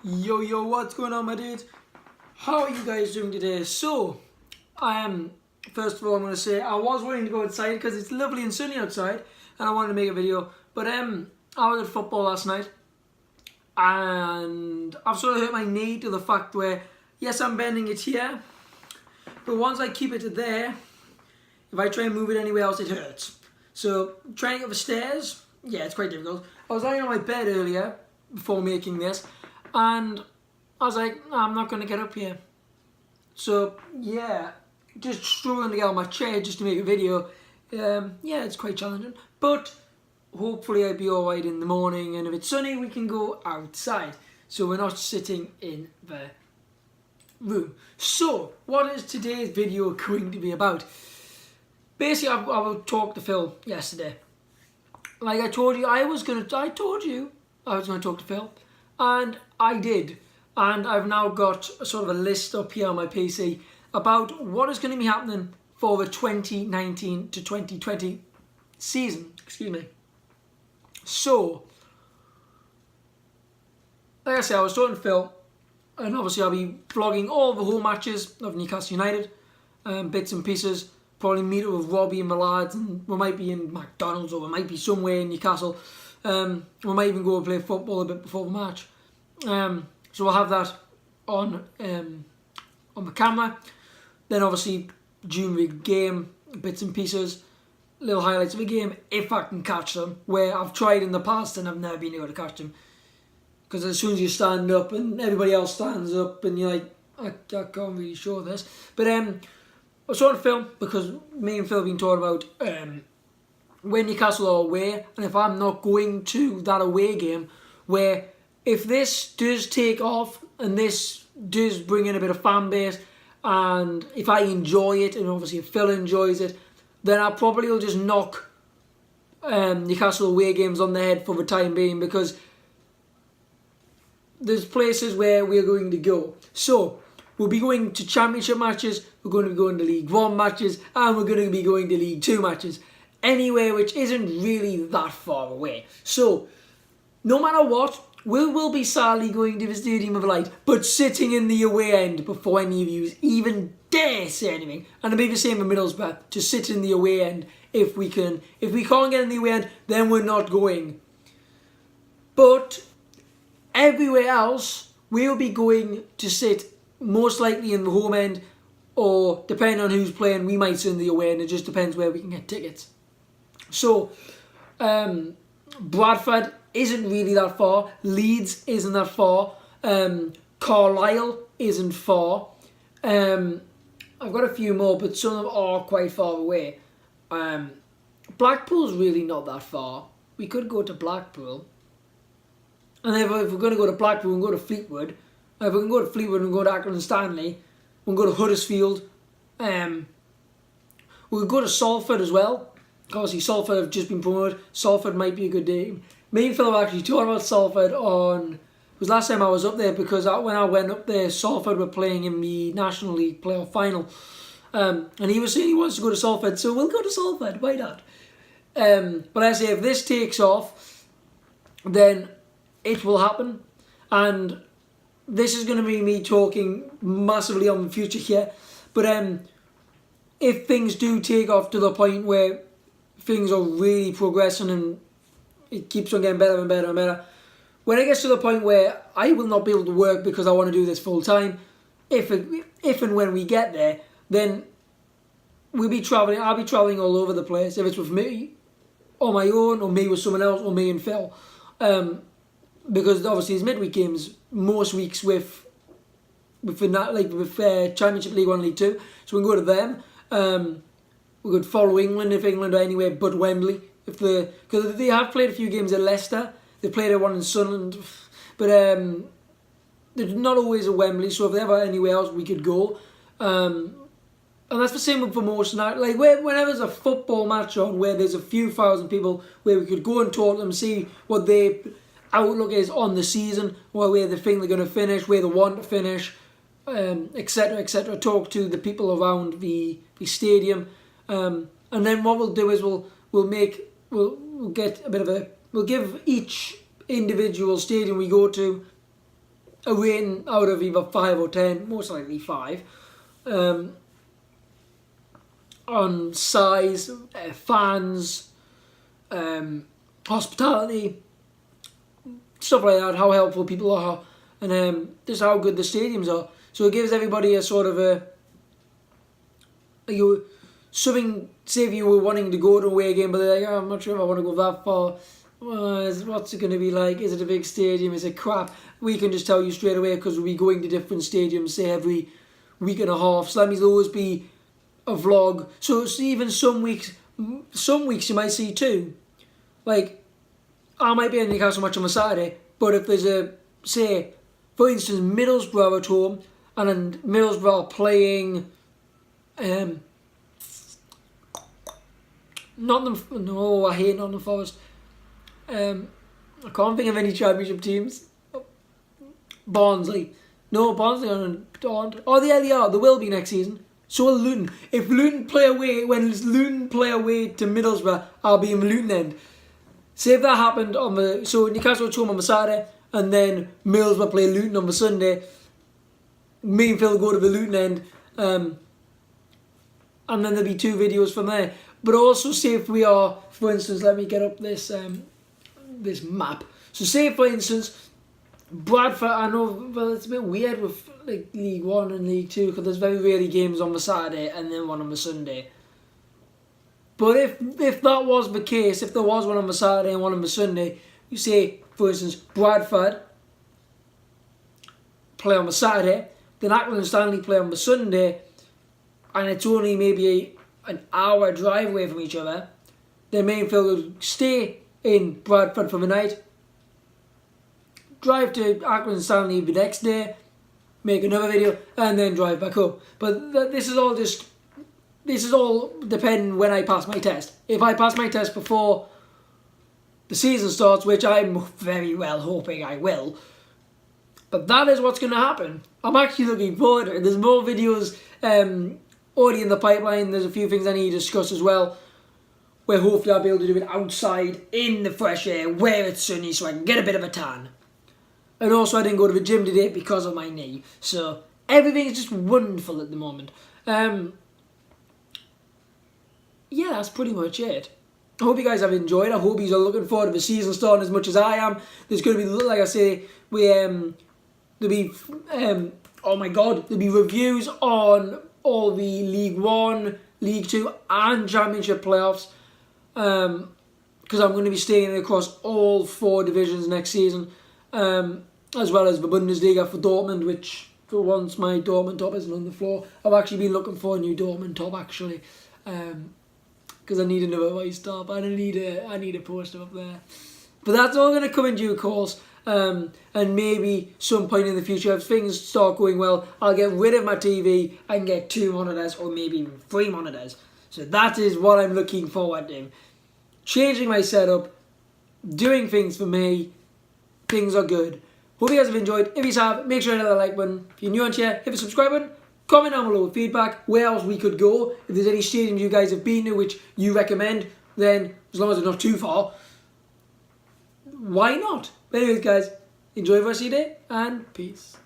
Yo, what's going on, my dudes? How are you guys doing today? So, first of all, I'm going to say I was wanting to go outside because it's lovely and sunny outside and I wanted to make a video. But I was at football last night and I've sort of hurt my knee to the fact where, yes, I'm bending it here, but once I keep it to there, if I try and move it anywhere else, it hurts. So, trying to get the stairs, yeah, it's quite difficult. I was lying on my bed earlier before making this, and I was like, no, I'm not going to get up here. So, yeah, just struggling to get on my chair just to make a video. Yeah, it's quite challenging. But hopefully I'll be alright in the morning, and if it's sunny, we can go outside. So we're not sitting in the room. So, what is today's video going to be about? Basically, I talked to Phil yesterday. Like I told you, I told you I was going to talk to Phil. And I did. And I've now got sort of a list up here on my PC about what is going to be happening for the 2019 to 2020 season. Excuse me. So, like I said, I was talking to Phil, and obviously I'll be vlogging all the home matches of Newcastle United, bits and pieces. Probably meet up with Robbie and my lads, and we might be in McDonald's or we might be somewhere in Newcastle. We might even go and play football a bit before the match. So we'll have that on the camera. Then obviously during the game, bits and pieces, little highlights of the game, if I can catch them. Where I've tried in the past and I've never been able to catch them. Because as soon as you stand up and everybody else stands up and you're like, I can't really show this. But I was trying to film because me and Phil have been talking about when Newcastle are away, and if I'm not going to that away game, where if this does take off and this does bring in a bit of fan base, and if I enjoy it, and obviously if Phil enjoys it, then I probably will just knock Newcastle away games on the head for the time being, because there's places where we're going to go. So, we'll be going to Championship matches, we're going to be going to League 1 matches, and we're going to be going to League 2 matches. Anywhere which isn't really that far away. So, no matter what, we will be sadly going to the Stadium of Light, but sitting in the away end before any of you even dare say anything. And it'll be the same in Middlesbrough, to sit in the away end if we can. If we can't get in the away end, then we're not going. But everywhere else, we'll be going to sit most likely in the home end, or depending on who's playing, we might sit in the away end. It just depends where we can get tickets. So, Bradford isn't really that far. Leeds isn't that far. Carlisle isn't far. I've got a few more, but some of them are quite far away. Blackpool's really not that far. We could go to Blackpool. And if we're going to go to Blackpool, we can go to Fleetwood. If we can go to Fleetwood and go to Accrington Stanley, we can go to Huddersfield. We could go to Salford as well. Obviously, Salford have just been promoted. Salford might be a good day. Me and Phil have actually talked about Salford it was last time I was up there, because when I went up there, Salford were playing in the National League playoff final. And he was saying he wants to go to Salford, so we'll go to Salford, why not? But I say, if this takes off, then it will happen. And this is going to be me talking massively on the future here. But if things do take off to the point where things are really progressing and it keeps on getting better and better and better, when it gets to the point where I will not be able to work because I want to do this full time, if and when we get there, then I'll be travelling all over the place, if it's with me on my own, or me with someone else, or me and Phil. Because obviously it's midweek games most weeks with Championship, League 1, League 2, so we can go to them. We could follow England if England are anywhere but Wembley. Because they have played a few games at Leicester. They played at one in Sunderland. But they're not always at Wembley, so if they ever anywhere else, we could go. And that's the same with promotion. Like, whenever there's a football match on where there's a few thousand people, where we could go and talk to them, see what their outlook is on the season, or where they think they're going to finish, where they want to finish, etc., etc. Talk to the people around the stadium. And then what we'll do is we'll give each individual stadium we go to a rating out of either 5 or 10, most likely 5, on size, fans, hospitality, stuff like that, how helpful people are, and just how good the stadiums are. So it gives everybody a sort of something, say if you were wanting to go to a away game, but they're like, oh, I'm not sure if I want to go that far. What's it going to be like? Is it a big stadium? Is it crap? We can just tell you straight away, because we'll be going to different stadiums, say every week and a half. So that means there'll always be a vlog. So even some weeks you might see 2. Like, I might be in Newcastle match on a Saturday, but if there's a, say, for instance, Middlesbrough at home, and then Middlesbrough playing Nottingham. No, I hate Nottingham Forest. I can't think of any championship teams. Barnsley. No, Barnsley aren't. Oh, yeah, they are. They will be next season. So will Luton. If Luton play away, when Luton play away to Middlesbrough, I'll be in Luton end. Say if that happened on the... So Newcastle at home on the Saturday, and then Middlesbrough play Luton on the Sunday. Me and Phil will go to the Luton end. And then there'll be 2 videos from there. But also, say if we are, for instance, let me get up this this map. So say, for instance, Bradford, I know, well, it's a bit weird with like League 1 and League 2, because there's very rarely games on the Saturday and then one on the Sunday. But if that was the case, if there was one on the Saturday and one on the Sunday, you say, for instance, Bradford play on the Saturday, then Accrington and Stanley play on the Sunday, and it's only maybe an hour drive away from each other, then me and Phil will stay in Bradford for the night, drive to Accrington and Stanley the next day, make another video, and then drive back home. But this is all depending when I pass my test. If I pass my test before the season starts, which I'm very well hoping I will, but that is what's going to happen. I'm actually looking forward to it. There's more videos already in the pipeline. There's a few things I need to discuss as well, where hopefully I'll be able to do it outside in the fresh air where it's sunny, so I can get a bit of a tan. And also, I didn't go to the gym today because of my knee, so everything is just wonderful at the moment. Yeah, that's pretty much it. I hope you guys have enjoyed. I hope you are looking forward to the season starting as much as I am. There's going to be, like I say, there'll be oh my god, there'll be reviews on all the League 1, League 2 and Championship playoffs, because I'm going to be staying across all 4 divisions next season, as well as the Bundesliga for Dortmund, which for once my Dortmund top isn't on the floor. I've actually been looking for a new Dortmund top, actually, because I need another white top. I need a poster up there. But that's all going to come in due course. And maybe some point in the future, if things start going well, I'll get rid of my TV and get 2 monitors, or maybe even 3 monitors. So that is what I'm looking forward to. Changing my setup, doing things for me. Things are good. Hope you guys have enjoyed. If you have, make sure to hit that like button. If you're new on here, hit the subscribe button. Comment down below with feedback, where else we could go. If there's any stadiums you guys have been to which you recommend, then as long as it's not too far, why not? But anyways, guys, enjoy the rest of your day, and peace.